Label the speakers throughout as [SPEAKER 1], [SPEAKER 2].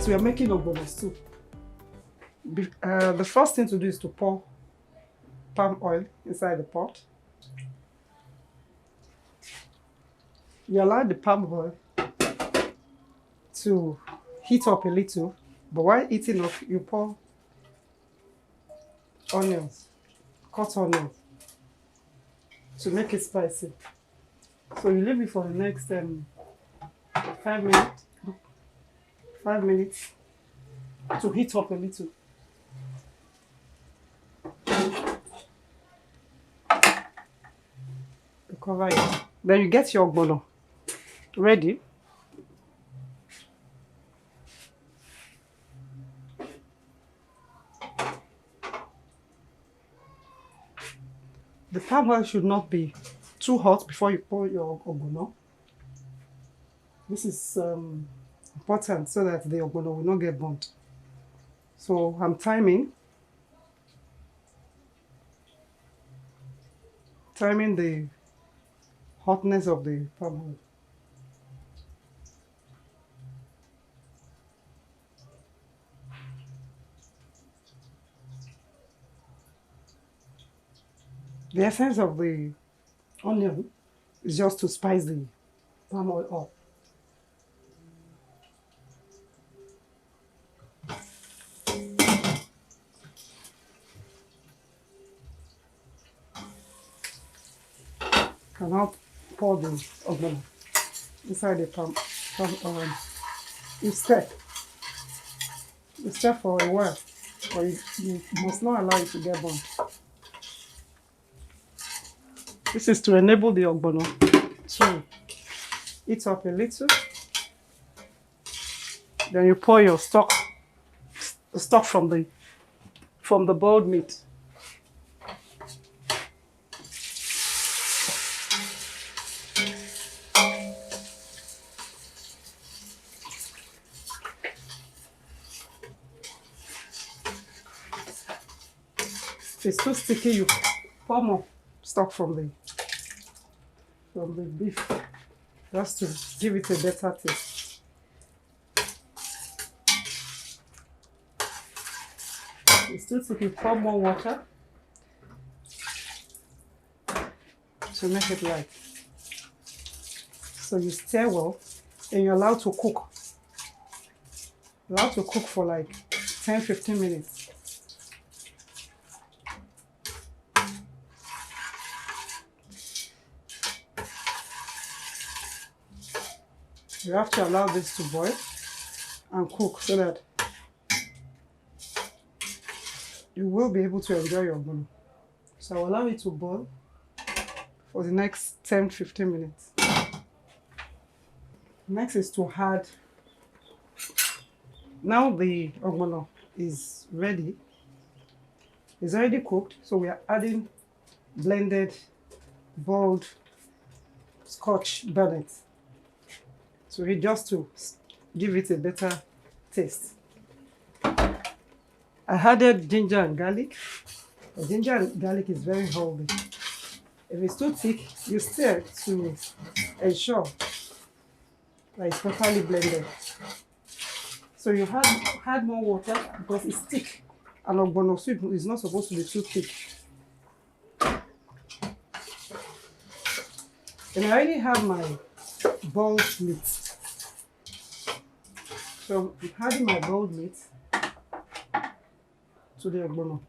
[SPEAKER 1] We are making ogbono soup. The first thing to do is to pour palm oil inside the pot. You allow the palm oil to heat up a little, but while heating up, you pour onions, cut onions, to make it spicy. So you leave it for the next 5 minutes. 5 minutes to heat up a little. Cover it. Then you get your ogbono ready. The palm oil should not be too hot before you pour your ogbono. This is important so that the ogbono will not get burnt. So I'm timing the hotness of the palm oil. The essence of the onion is just to spice the palm oil up. And now pour the ogbono inside the palm oil. You stir for a while, but you must not allow it to get burnt. This is to enable the ogbono to heat up a little. Then you pour your stock from the boiled meat. If it's too sticky, you pour more stock from the beef, just to give it a better taste. It's too sticky, pour more water to make it light. So you stir well, and you're allowed to cook. Allowed to cook for like 10-15 minutes. You have to allow this to boil and cook so that you will be able to enjoy your ogbono. So I'll allow it to boil for the next 10-15 minutes. Next is to add. Now the ogbono is ready. It's already cooked, so we are adding blended boiled Scotch bonnet. So it just to give it a better taste. I added ginger and garlic. The ginger and garlic is very healthy. If it's too thick, you stir to ensure that it's properly blended. So you add more water because it's thick. And ogbono soup is not supposed to be too thick. And I already have my boiled meat. So I'm adding my boiled meat to the ogbono.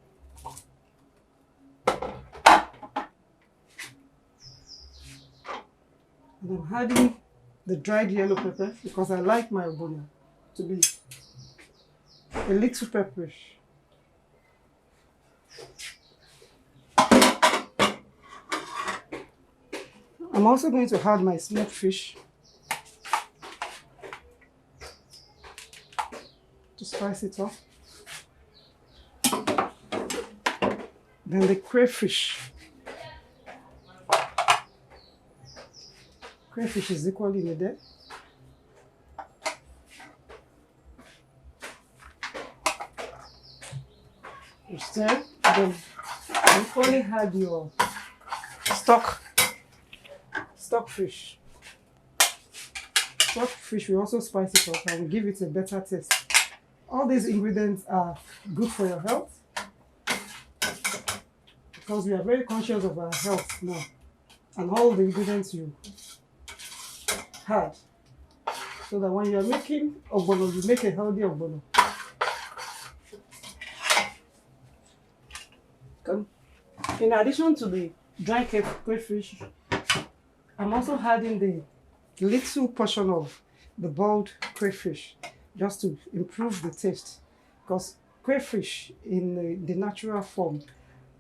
[SPEAKER 1] And I'm adding the dried yellow pepper because I like my ogbono to be a little pepper. I'm also going to add my smoked fish to spice it up. Then the crayfish. Crayfish is equally needed. You stir. Then equally add your stockfish. Stockfish will also spice it up and will give it a better taste. All these ingredients are good for your health because we are very conscious of our health now, and all the ingredients you had, so that when you are making ogbono, you make a healthy ogbono. In addition to the dry crayfish, I'm also adding the little portion of the boiled crayfish just to improve the taste, because crayfish in the natural form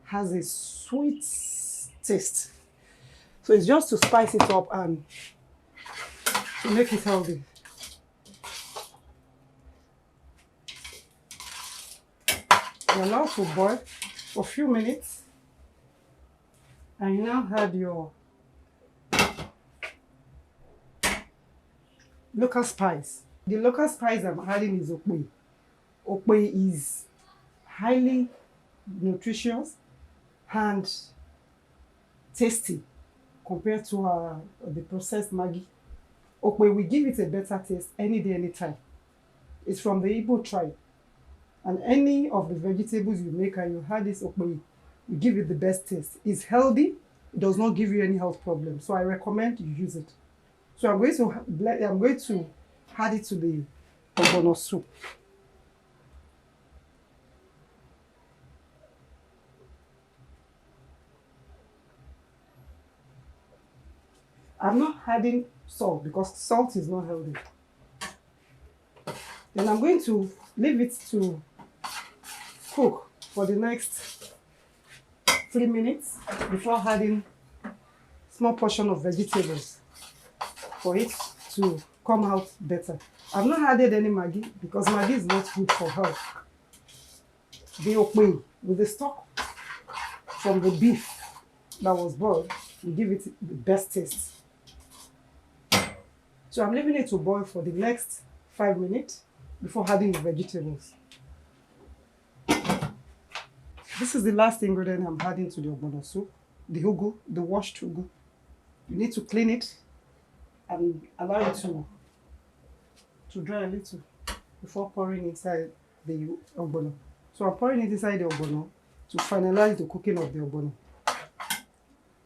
[SPEAKER 1] has a sweet taste. So it's just to spice it up and to make it healthy. You allow to boil for a few minutes, and you now add your local spice. The local spice I'm adding is okpei. Okpei is highly nutritious and tasty compared to the processed Maggi. Okpei will give it a better taste any day, anytime. It's from the Igbo tribe. And any of the vegetables you make and you add this okpei, will give it the best taste. It's healthy, it does not give you any health problems. So I recommend you use it. So I'm going to add it to the ogbono soup. I'm not adding salt because salt is not healthy. Then I'm going to leave it to cook for the next 3 minutes before adding small portion of vegetables for it to come out better. I've not added any Maggi because Maggi is not good for health. The okpei with the stock from the beef that was boiled will give it the best taste. So I'm leaving it to boil for the next 5 minutes before adding the vegetables. This is the last ingredient I'm adding to the ogbono soup, the ugu, the washed ugu. You need to clean it and allow it to dry a little before pouring inside the ogbono. So I'm pouring it inside the ogbono to finalize the cooking of the ogbono.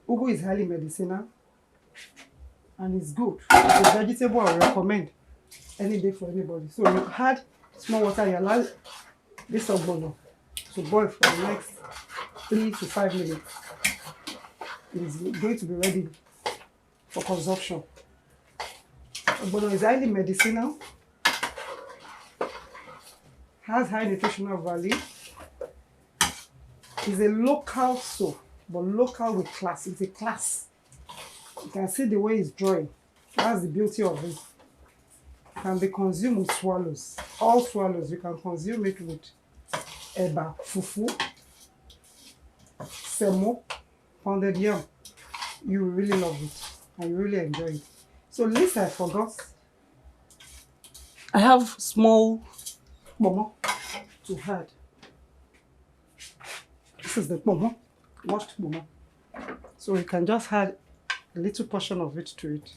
[SPEAKER 1] Ugu is highly medicinal and it's good. It's a vegetable I recommend any day for anybody. So you add small water, you allow this ogbono to boil for the next 3 to 5 minutes. It is going to be ready for consumption. Ogbono is highly medicinal, has high nutritional value, is a local soup, but local with class. It's a class. You can see the way it's drawing. That's the beauty of it. It can be consumed with swallows. All swallows, you can consume it with eba, fufu, semo, pounded yam. You will really love it and you really enjoy it. So least I forgot, I have small ponmo to add. This is the ponmo, washed ponmo. So you can just add a little portion of it to it.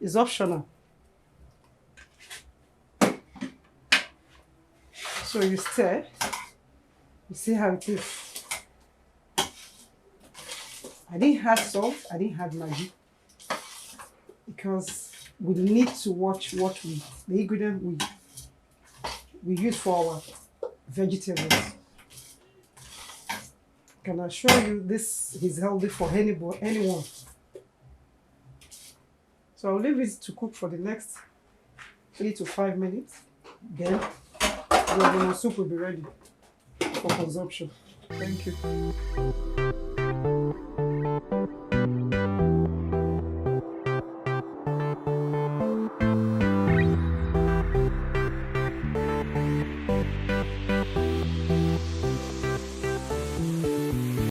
[SPEAKER 1] It's optional. So you stir, you see how it is. I didn't add salt, I didn't add Maggi, because we need to watch what the ingredient we use for our vegetables. Can I assure you this is healthy for anyone. So I'll leave it to cook for the next 3 to 5 minutes. Then the ogbono soup will be ready for consumption. Thank you.